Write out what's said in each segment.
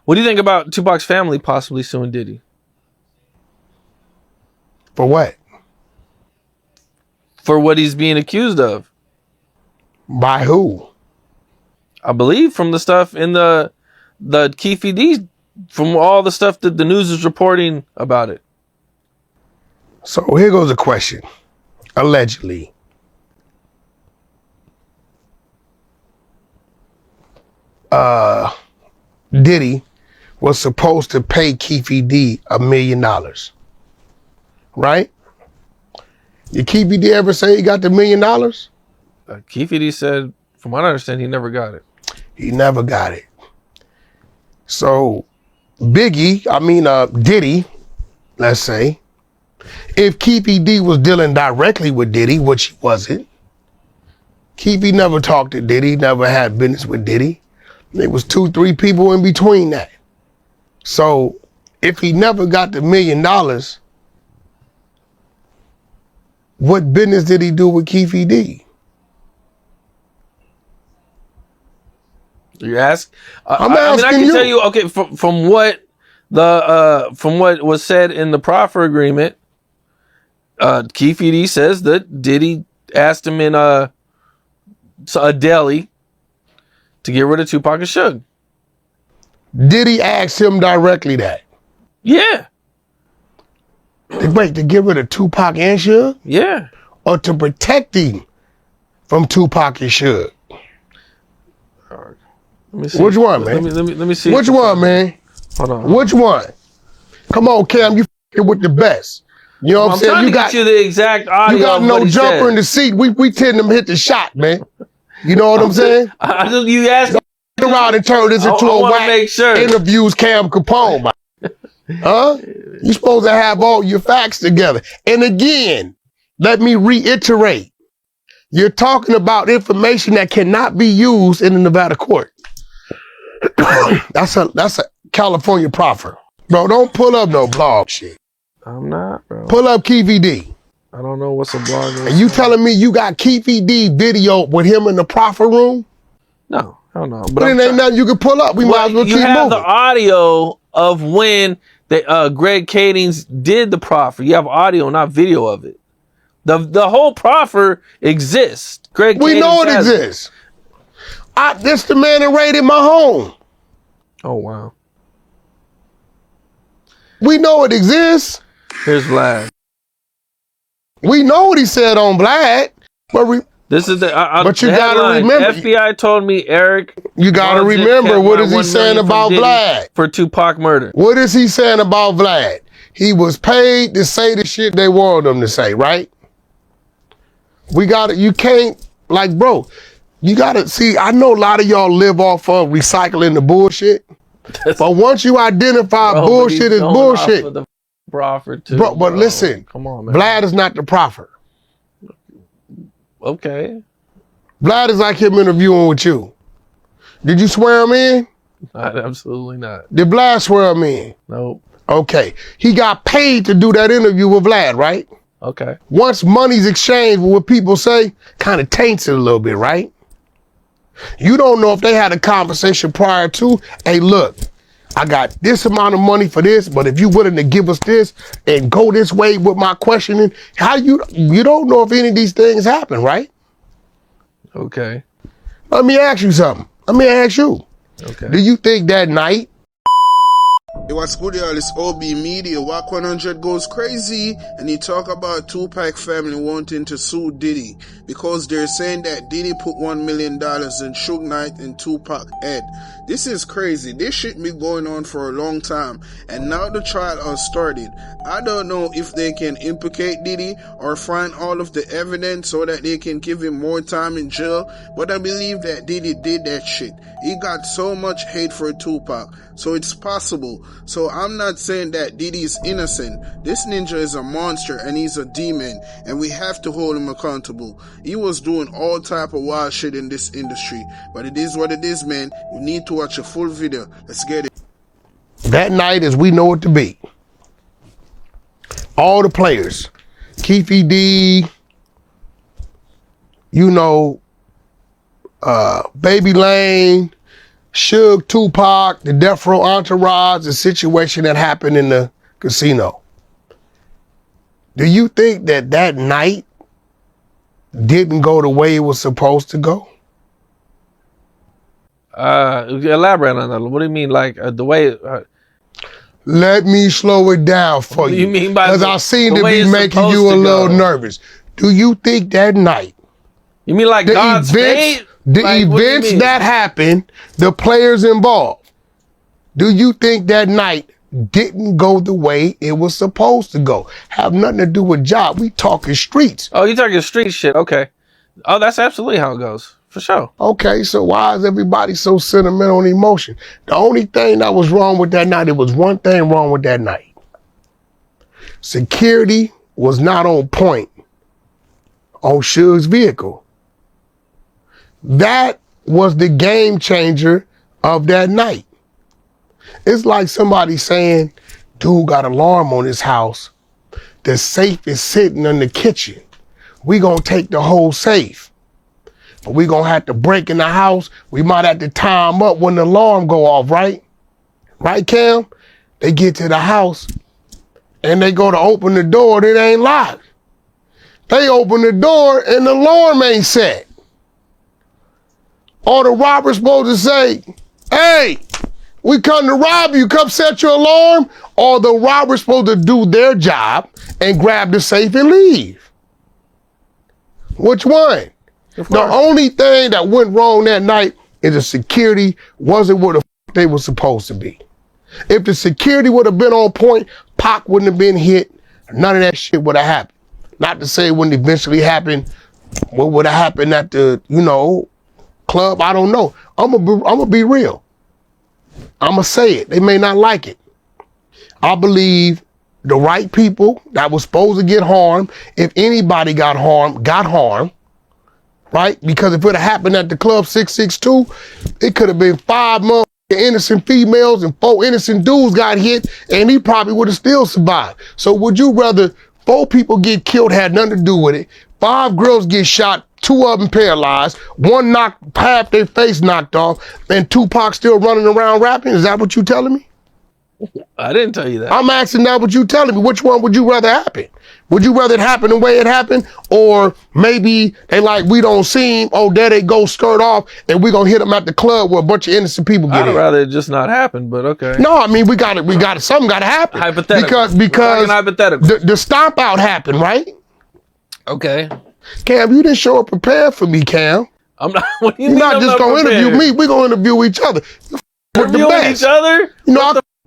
What do you think about Tupac's family possibly suing Diddy? For what? For what he's being accused of. By who? I believe from the stuff in the Keefe D, from all the stuff that the news is reporting about it. So here goes a question. Allegedly. Diddy was supposed to pay Keefe D $1 million. Right? Did Keefe D ever say he got the $1 million? Keefe D said, from what I understand, he never got it. He never got it. So Diddy, let's say, if Keefe D was dealing directly with Diddy, which he wasn't, Keefe never talked to Diddy, never had business with Diddy. There was 2-3 people in between that. So if he never got the $1 million, what business did he do with Keefe D? You ask? I'm asking I can you. tell you, okay, from what was said in the proffer agreement, Keefe D says that Diddy asked him in a deli to get rid of Tupac and Suge. Diddy asked him directly that? Yeah. Wait, to get rid of Tupac and Suge? Yeah. Or to protect him from Tupac and Suge? Let me see. Which one, man? Let me see. Which one, man? Hold on. Which one? Come on, Cam, you f***ing with the best. You know what I'm saying? Trying to get you the exact audio. You got no jumper in the seat. We tend to hit the shot, man. You know what I'm saying? You asked around and turn this into a Wack interviews Cam Capone. Huh? You're supposed to have all your facts together. And again, let me reiterate. You're talking about information that cannot be used in the Nevada court. That's a California proffer. Bro, don't pull up no blog shit. I'm not, bro. Pull up Keefe D. I don't know what's a blog. And you telling me you got Keefe D video with him in the proffer room? No, I don't know. But it ain't nothing you can pull up. We might as well keep moving. You have the audio of when Greg Kadings did the proffer. You have audio, not video of it. The whole proffer exists. We know it exists. This the man that raided my home. Oh, wow. We know it exists. Here's Vlad. We know what he said on Vlad, but this is but you gotta remember. FBI told me, Eric. You gotta remember, what is he saying about Vlad? For Tupac murder. What is he saying about Vlad? He was paid to say the shit they wanted him to say, right? You can't, like, bro, you gotta see, I know a lot of y'all live off of recycling the bullshit. But once you identify bullshit is bullshit. The proffer too, bro, but listen, come on, man. Vlad is not the proffer. Okay. Vlad is like him interviewing with you. Did you swear him in? Absolutely not. Did Vlad swear him in? Nope. Okay. He got paid to do that interview with Vlad, right? Okay. Once money's exchanged with what people say, kind of taints it a little bit, right? You don't know if they had a conversation prior to, hey, look, I got this amount of money for this, but if you're willing to give us this and go this way with my questioning, you don't know if any of these things happen, right? Okay. Let me ask you something. Let me ask you. Okay. Do you think that night? Hey, what's good, y'all? It's OB Media. Wack 100 goes crazy, and he talk about Tupac family wanting to sue Diddy because they're saying that Diddy put $1 million in Suge Knight and Tupac head. This is crazy. This shit been going on for a long time, and now the trial has started. I don't know if they can implicate Diddy or find all of the evidence so that they can give him more time in jail, but I believe that Diddy did that shit. He got so much hate for Tupac, so it's possible. So I'm not saying that Diddy is innocent. This ninja is a monster and he's a demon, and we have to hold him accountable. He was doing all type of wild shit in this industry, but it is what it is, man. You need to watch a full video. Let's get it. That night, as we know it to be, all the players, Keefe D, you know, Baby Lane, Suge, Tupac, the Death Row entourage, the situation that happened in the casino. Do you think that that night didn't go the way it was supposed to go? Elaborate on that. What do you mean, like the way? Let me slow it down for What do you. you mean by Because I seem the to way be it's making supposed you a to little go? nervous. Do you think that night, You mean like God's fate? the Like, what do you events mean? that happened, the players involved, do you think that night didn't go the way it was supposed to go? Have nothing to do with job. We talking streets. Oh, you talking street shit? Okay. Oh, that's absolutely how it goes, for sure. Okay, so why is everybody so sentimental and emotion? The only thing that was wrong with that night, it was one thing wrong with that night. Security was not on point on Suge's vehicle. That was the game changer of that night. It's like somebody saying, dude got an alarm on his house. The safe is sitting in the kitchen. We gonna take the whole safe. But we gonna have to break in the house. We might have to time up when the alarm go off, right? Right, Cam? They get to the house and they go to open the door and it ain't locked. They open the door and the alarm ain't set. Or the robber's supposed to say, hey, we come to rob you, come set your alarm. Or the robber's supposed to do their job and grab the safe and leave. Which one? The only thing that went wrong that night is the security wasn't where the they were supposed to be. If the security would have been on point, Pac wouldn't have been hit. None of that shit would have happened. Not to say it wouldn't eventually happen. What would have happened at the, club? I don't know. I'm gonna be real. I'm gonna say it. They may not like it. I believe the right people that was supposed to get harmed, if anybody got harmed, right? Because if it had happened at the club 662, it could have been 5 months. Innocent females and 4 innocent dudes got hit, and he probably would have still survived. So would you rather 4 people get killed, had nothing to do with it, 5 girls get shot, 2 of them paralyzed, 1 knocked, half their face knocked off, and Tupac still running around rapping? Is that what you telling me? I didn't tell you that. I'm asking that what you telling me. Which one would you rather happen? Would you rather it happen the way it happened? Or maybe they like, we don't see him, oh, there they go, skirt off, and we gonna hit them at the club where a bunch of innocent people get in. I'd rather it just not happen, but okay. No, I mean, we got it, something gotta happen. Hypothetical. Because hypothetical. the stomp out happened, right? Okay. Cam, you didn't show up prepared for me, Cam. I'm not, what do you You're mean not I'm just gonna prepared? interview me, we're gonna interview each other. Interviewing each other? I'm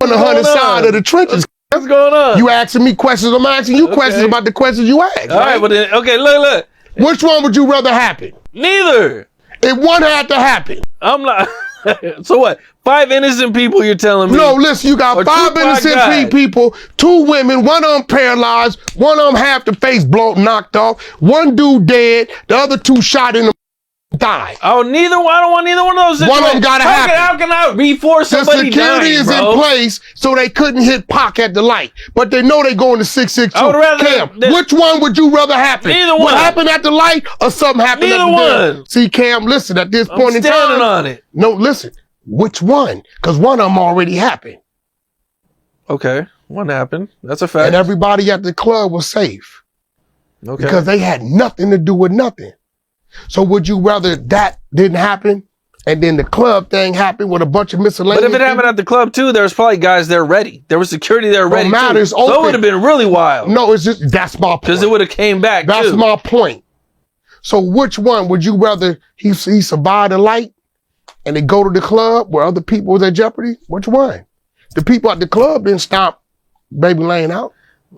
on the 100 side of the trenches. What's going on? You asking me questions, I'm asking you questions about the questions you asked. All right, but then, okay, look. Which one would you rather happen? Neither. If one had to happen. I'm not. So what? 5 innocent people you're telling me? No, listen, you got 5 innocent people, 2 women, 1 of them paralyzed, 1 of them half the face blown, knocked off, 1 dude dead, the other 2 shot in the died. Oh, neither one. I don't want neither one of those situations. One of them gotta happen. How can I before somebody the security dying, is bro? in place, so they couldn't hit Pac at the light. But they know they going to 662. I would rather Cam, which one would you rather happen? Neither one. What happened at the light or something happened Neither at the one. dinner? See, Cam, listen, at this point in time. I'm standing on it. No, listen. Which one? Because one of them already happened. Okay, one happened. That's a fact. And everybody at the club was safe. Okay. Because they had nothing to do with nothing. So would you rather that didn't happen and then the club thing happened with a bunch of miscellaneous But if it happened at the club too, there was probably guys there ready. There was security there ready too. So it would have been really wild. No, it's just, that's my point. Because it would have came back That's too. my point. So which one would you rather he survived the light and they go to the club where other people was at jeopardy? Which one? The people at the club didn't stop Baby Lane out.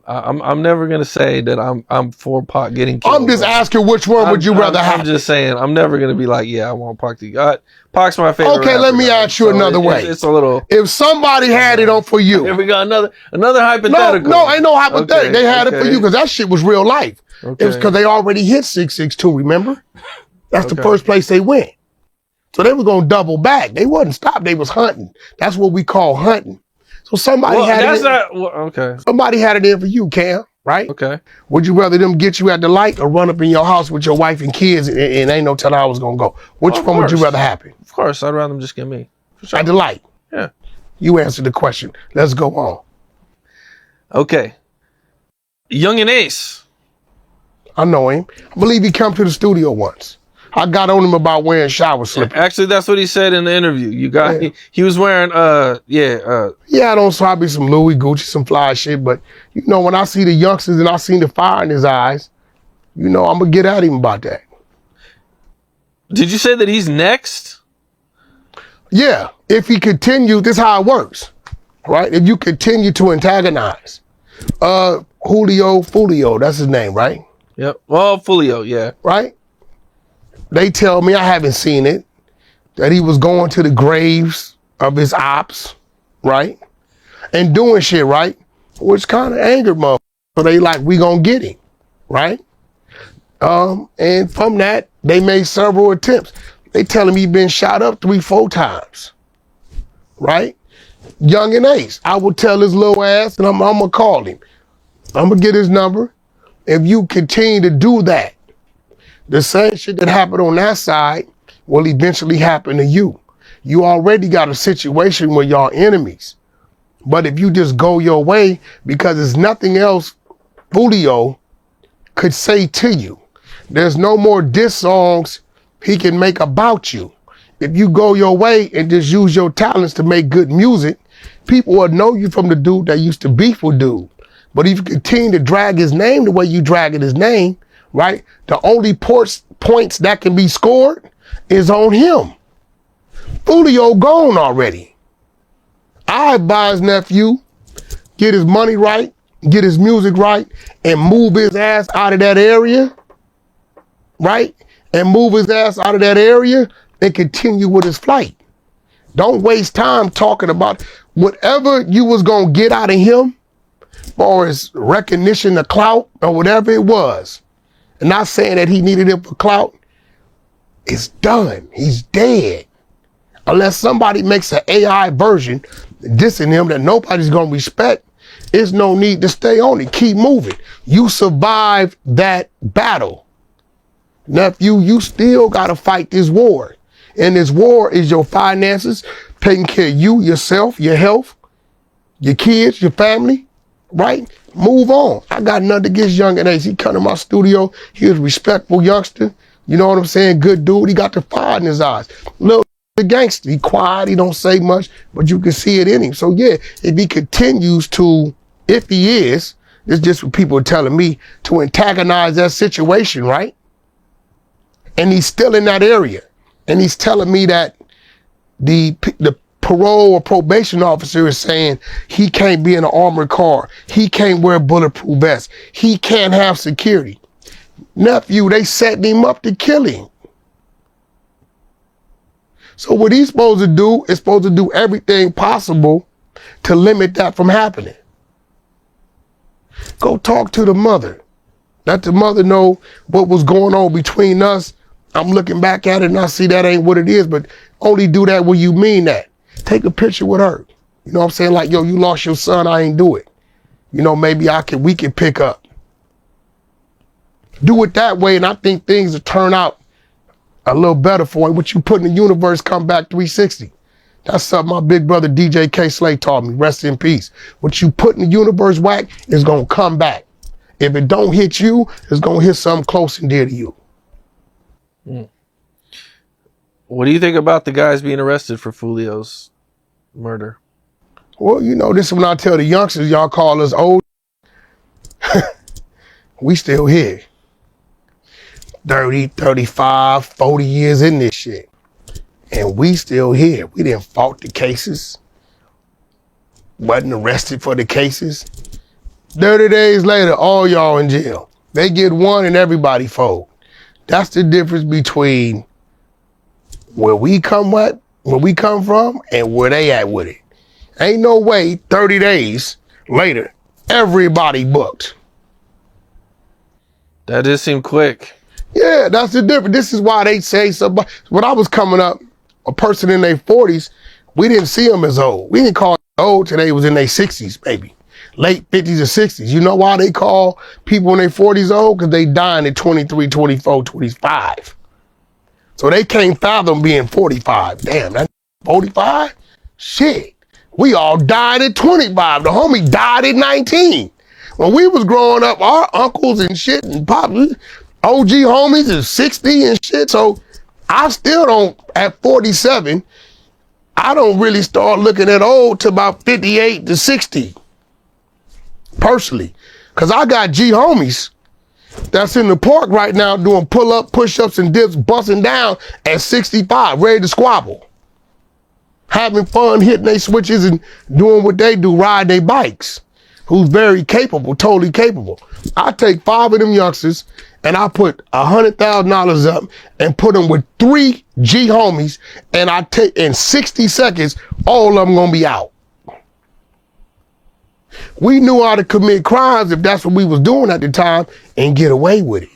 I'm never gonna say that I'm for Pac getting killed. I'm just asking which one would you rather have? I'm just saying I'm never gonna be like, yeah, I want Pac to. Pac's my favorite. Okay, let me ask you another way. It's a little. If somebody had it on for you, Here we got another hypothetical. No, ain't no hypothetical. Okay, they had it for you because that shit was real life. Okay. It was because they already hit 662. Remember? That's the Okay. first place they went. So they was gonna double back. They wasn't stopped. They was hunting. That's what we call hunting. So somebody had that's it. not okay. Somebody had it in for you, Cam. Right? Okay. Would you rather them get you at the light or run up in your house with your wife and kids and ain't no telling how it was gonna go? Which one would you rather happen? Of course, I'd rather them just get me. At the light. Yeah. You answered the question. Let's go on. Okay. Young and Ace. I know him. I believe he come to the studio once. I got on him about wearing shower slippers. Actually, that's what he said in the interview. You got he was wearing He had on probably some Louis, Gucci, some fly shit, but you know, when I see the youngsters and I seen the fire in his eyes, you know, I'm gonna get at him about that. Did you say that he's next? Yeah, if he continues, this is how it works, right? If you continue to antagonize, Fulio, that's his name, right? Yep. Well, Fulio, yeah. Right? They tell me, I haven't seen it, that he was going to the graves of his ops, right? And doing shit, right? Which kind of angered motherfuckers. So they like, we gonna get him, right? And from that, they made several attempts. They tell him he been shot up 3-4 times, right? Young and Ace, I will tell his little ass and I'm gonna call him. I'm gonna get his number. If you continue to do that, the same shit that happened on that side will eventually happen to you. You already got a situation where y'all enemies. But if you just go your way, because there's nothing else Fulio could say to you. There's no more diss songs he can make about you. If you go your way and just use your talents to make good music, people will know you from the dude that used to beef with dude. But if you continue to drag his name the way you dragging his name, right? The only points that can be scored is on him. Fulio gone already. I advise nephew, get his money right, get his music right, and move his ass out of that area, right? And move his ass out of that area and continue with his flight. Don't waste time talking about whatever you was gonna get out of him, or his recognition, the clout, or whatever it was. And not saying that he needed it for clout. It's done. He's dead. Unless somebody makes an AI version dissing him that nobody's gonna respect, there's no need to stay on it. Keep moving. You survived that battle. Nephew, you still gotta fight this war. And this war is your finances, taking care of you, yourself, your health, your kids, your family, right? Move on. I got nothing against Young and Ace. He come to my studio. He was a respectful youngster. You know what I'm saying? Good dude. He got the fire in his eyes. Little gangster. He quiet. He don't say much, but you can see it in him. So yeah, if he continues to, if he is, it's just what people are telling me, to antagonize that situation, right? And he's still in that area. And he's telling me that the parole or probation officer is saying he can't be in an armored car. He can't wear a bulletproof vest. He can't have security. Nephew, they setting him up to kill him. So what he's supposed to do is supposed to do everything possible to limit that from happening. Go talk to the mother. Let the mother know what was going on between us. I'm looking back at it and I see that ain't what it is, but only do that when you mean that. Take a picture with her. You know what I'm saying? Like, yo, you lost your son, I ain't do it. You know, maybe we can pick up. Do it that way, and I think things will turn out a little better for you. What you put in the universe come back 360. That's something my big brother DJ K Slay taught me. Rest in peace. What you put in the universe, Wack, is gonna come back. If it don't hit you, it's gonna hit something close and dear to you. What do you think about the guys being arrested for Fulio's murder? Well, you know, this is when I tell the youngsters, y'all call us old. We still here. 30, 35, 40 years in this shit. And we still here. We didn't fought the cases. Wasn't arrested for the cases. 30 days later, all y'all in jail. They get one and everybody fold. That's the difference between where we come from and where they at with it. Ain't no way 30 days later, everybody booked. That did seem quick. Yeah, that's the difference. This is why they say somebody. When I was coming up, a person in their 40s, we didn't see them as old. We didn't call them old till they was in their 60s, maybe. Late 50s or 60s. You know why they call people in their 40s old? Because they dying at 23, 24, 25. So they can't fathom being 45. Damn, that 45? Shit. We all died at 25. The homie died at 19. When we was growing up, our uncles and shit and pop, OG homies is 60 and shit. So I still don't, at 47, I don't really start looking at old till about 58 to 60. Personally. Cause I got G homies that's in the park right now doing pull-up, push-ups, and dips, busting down at 65, ready to squabble. Having fun, hitting their switches and doing what they do, ride their bikes. Who's very capable, totally capable. I take 5 of them youngsters and I put $100,000 up and put them with 3 G homies, and I take in 60 seconds, all of them gonna be out. We knew how to commit crimes if that's what we was doing at the time and get away with it.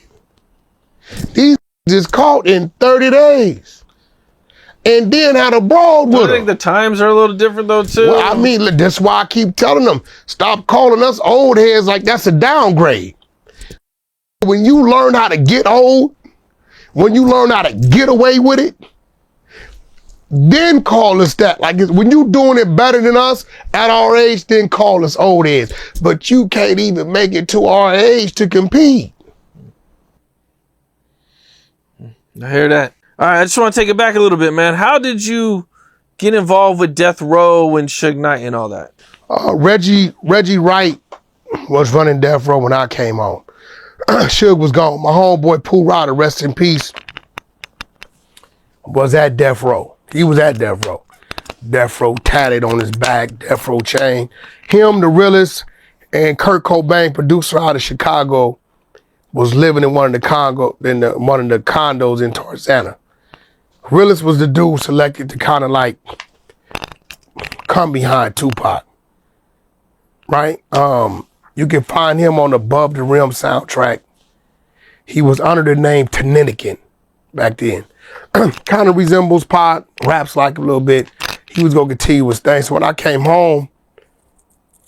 These just caught in 30 days and then had a brawl with them. I think the times are a little different though too. Well, I mean, that's why I keep telling them, stop calling us old heads like that's a downgrade. When you learn how to get old, when you learn how to get away with it, then call us that. Like when you doing it better than us at our age, then call us old heads. But you can't even make it to our age to compete. I hear that. All right, I just want to take it back a little bit, man. How did you get involved with Death Row and Suge Knight and all that? Reggie Wright was running Death Row when I came on. Suge was gone. My homeboy Pooh Ryder, rest in peace, was at Death Row. He was at Death Row. Death Row tatted on his back, Death Row chain. Him, the realest, and Kurt Cobain, producer out of Chicago, was living in one of the condos in Tarzana. Realest was the dude selected to kind of like come behind Tupac, right? You can find him on Above the Rim soundtrack. He was under the name Taninikin back then. Kind of resembles Pac, raps like a little bit. He was gonna continue his thing. So when I came home,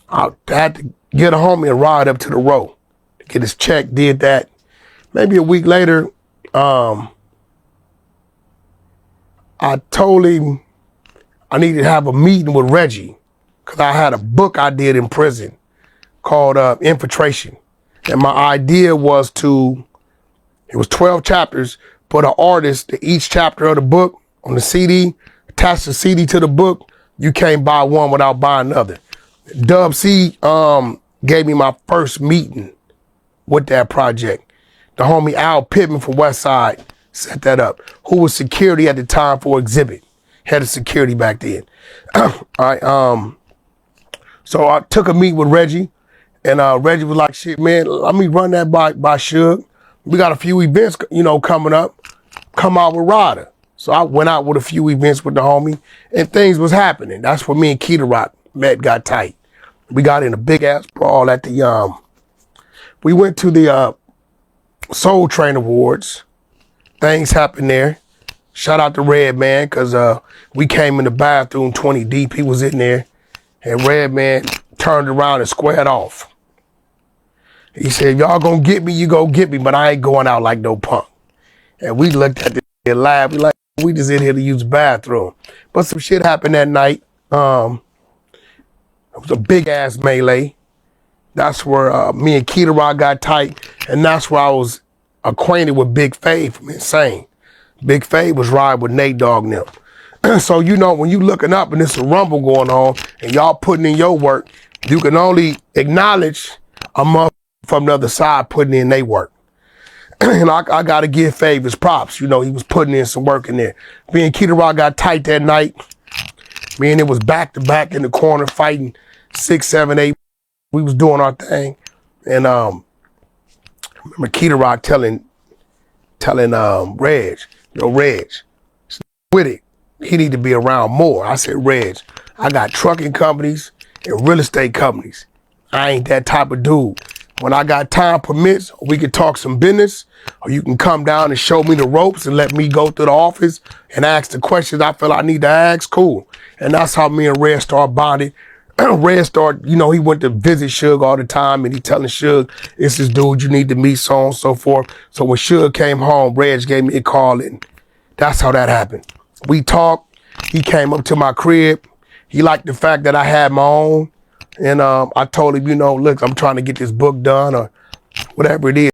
I had to get a homie and ride up to the Row to get his check. Did that. Maybe a week later, I told him I needed to have a meeting with Reggie because I had a book I did in prison called Infiltration. And my idea was it was 12 chapters, put an artist to each chapter of the book on the CD, attach the CD to the book. You can't buy one without buying another. Dub C gave me my first meeting with that project. The homie Al Pittman from West Side set that up, who was security at the time for Exhibit. Head of security back then. All right, so I took a meet with Reggie, and Reggie was like, shit, man, let me run that by Suge. We got a few events, coming up. Come out with Ryder. So I went out with a few events with the homie, and things was happening. That's where me and Keita Rock got tight. We got in a big ass brawl at the we went to the Soul Train Awards. Things happened there. Shout out to Red Man, cause we came in the bathroom 20 deep. He was in there, and Red Man turned around and squared off. He said, y'all gonna get me, you go get me, but I ain't going out like no punk. And we looked at the lab, we just in here to use the bathroom. But some shit happened that night. It was a big ass melee. That's where me and Keita Rock got tight, and that's where I was acquainted with Big Fave from Insane. Big Fave was riding with Nate Dogg and them. So when you looking up and there's a rumble going on and y'all putting in your work, you can only acknowledge a motherfucker from the other side putting in their work. And I gotta give Fave his props. He was putting in some work in there. Me and Keita Rock got tight that night. Me and it was back to back in the corner fighting 6, 7, 8. We was doing our thing. And I remember Keita Rock telling Reg, Reg, with it, he need to be around more. I said, Reg, I got trucking companies and real estate companies. I ain't that type of dude. When I got time permits, we can talk some business, or you can come down and show me the ropes and let me go through the office and ask the questions I feel I need to ask. Cool. And that's how me and Red started bonding. Red started, he went to visit Suge all the time, and he telling Suge, it's this dude you need to meet, so on and so forth. So when Suge came home, Reg gave me a call, and that's how that happened. We talked, He came up to my crib. He liked the fact that I had my own. And I told him, look, I'm trying to get this book done or whatever it is.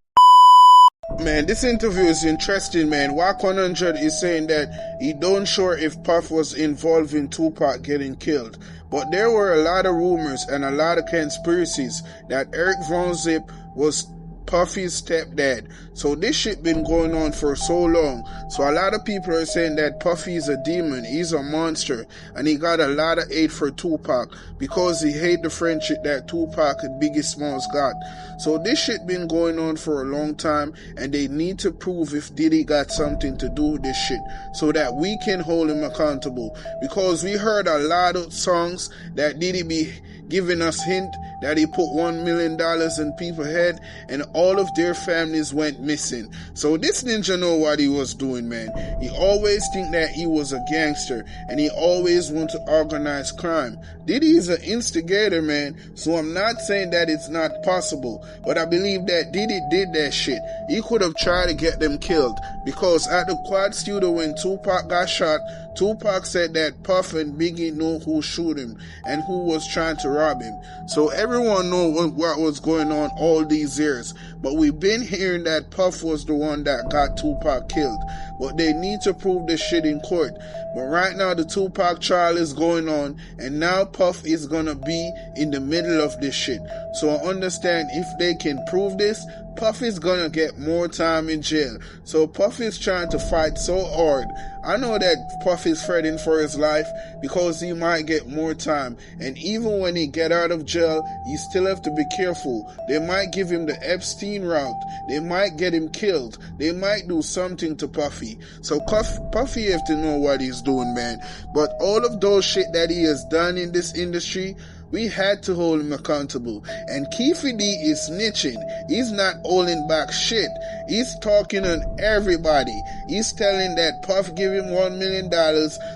Man, this interview is interesting, man. Wack 100 is saying that he don't sure if Puff was involved in Tupac getting killed. But there were a lot of rumors and a lot of conspiracies that Eric Von Zip was Puffy's stepdad. So this shit been going on for so long. So a lot of people are saying that Puffy is a demon, he's a monster, and he got a lot of hate for Tupac because he hate the friendship that Tupac and Biggie Smalls got. So this shit been going on for a long time, and they need to prove if Diddy got something to do with this shit so that we can hold him accountable. Because we heard a lot of songs that Diddy be giving us hint that he put $1 million in people's head and all of their families went missing. So this ninja know what he was doing, man. He always think that he was a gangster and he always want to organize crime. Diddy is an instigator, man. So I'm not saying that it's not possible, but I believe that Diddy did that shit. He could have tried to get them killed because at the Quad Studio when Tupac got shot, Tupac said that Puff and Biggie knew who shoot him and who was trying to rob him. So everyone know what was going on all these years. But we've been hearing that Puff was the one that got Tupac killed. But they need to prove this shit in court. But right now the Tupac trial is going on and now Puff is gonna be in the middle of this shit. So I understand if they can prove this, Puff is gonna get more time in jail. So Puff is trying to fight so hard. I know that Puff is fretting for his life because he might get more time. And even when he get out of jail, he still have to be careful. They might give him the Epstein route. They might get him killed. They might do something to Puffy. So Puffy have to know what he's doing, man. But all of those shit that he has done in this industry, we had to hold him accountable. And Keefy D is snitching. He's not holding back shit. He's talking on everybody. He's telling that Puff give him $1 million.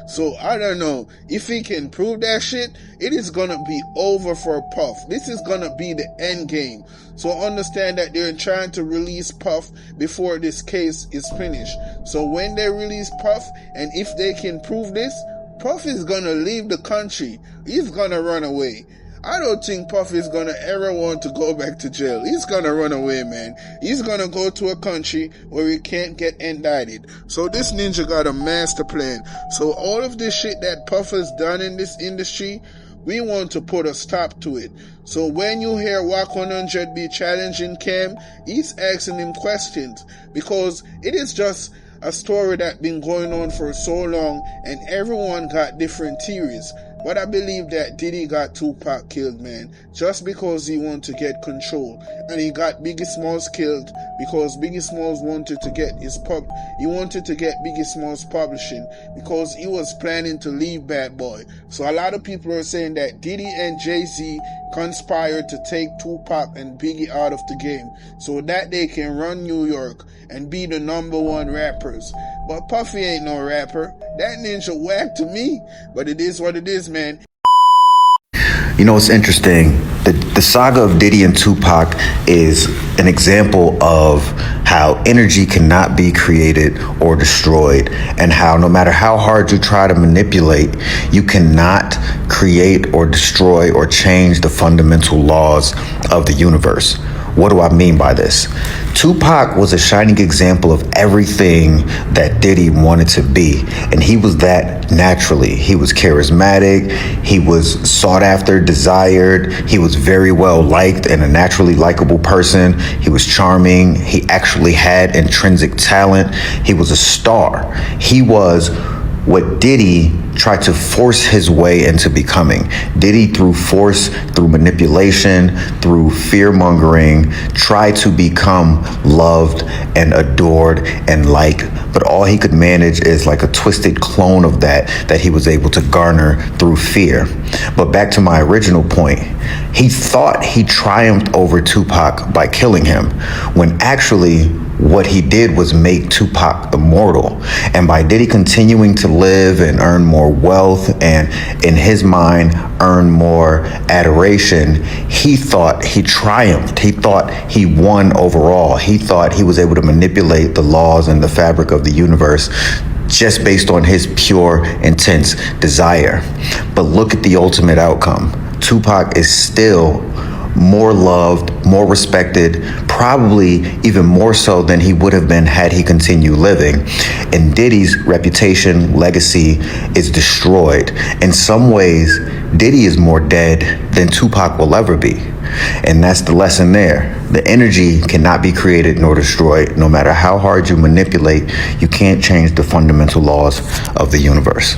So I don't know. If he can prove that shit, it is gonna be over for Puff. This is gonna be the end game. So understand that they're trying to release Puff before this case is finished. So when they release Puff, and if they can prove this, Puff is gonna leave the country. He's gonna run away. I don't think Puff is gonna ever want to go back to jail. He's gonna run away, man. He's gonna go to a country where he can't get indicted. So this ninja got a master plan. So all of this shit that Puff has done in this industry, we want to put a stop to it. So when you hear Wack 100 be challenging Cam, he's asking him questions because it is just a story that been going on for so long and everyone got different theories. But I believe that Diddy got Tupac killed, man, just because he wanted to get control. And he got Biggie Smalls killed because Biggie Smalls wanted to get Biggie Smalls publishing because he was planning to leave Bad Boy. So a lot of people are saying that Diddy and Jay-Z conspired to take Tupac and Biggie out of the game so that they can run New York and be the #1 rappers. But Puffy ain't no rapper. That ninja Wack to me. But it is what it is, man. You know, it's interesting. The saga of Diddy and Tupac is an example of how energy cannot be created or destroyed, and how no matter how hard you try to manipulate, you cannot create or destroy or change the fundamental laws of the universe. What do I mean by this? Tupac was a shining example of everything that Diddy wanted to be, and he was that naturally. He was charismatic, he was sought after, desired, he was very well liked and a naturally likable person. He was charming, he actually had intrinsic talent, he was a star. He was what Diddy tried to force his way into becoming. Diddy, through force, through manipulation, through fear-mongering, tried to become loved and adored and liked, but all he could manage is like a twisted clone of that he was able to garner through fear. But back to my original point, he thought he triumphed over Tupac by killing him, when actually what he did was make Tupac immortal. And by Diddy continuing to live and earn more wealth and, in his mind, earn more adoration, he thought he triumphed. He thought he won overall. He thought he was able to manipulate the laws and the fabric of the universe just based on his pure, intense desire. But look at the ultimate outcome. Tupac is still more loved, more respected, probably even more so than he would have been had he continued living. And Diddy's reputation, legacy is destroyed. In some ways, Diddy is more dead than Tupac will ever be. And that's the lesson there. The energy cannot be created nor destroyed. No matter how hard you manipulate, you can't change the fundamental laws of the universe.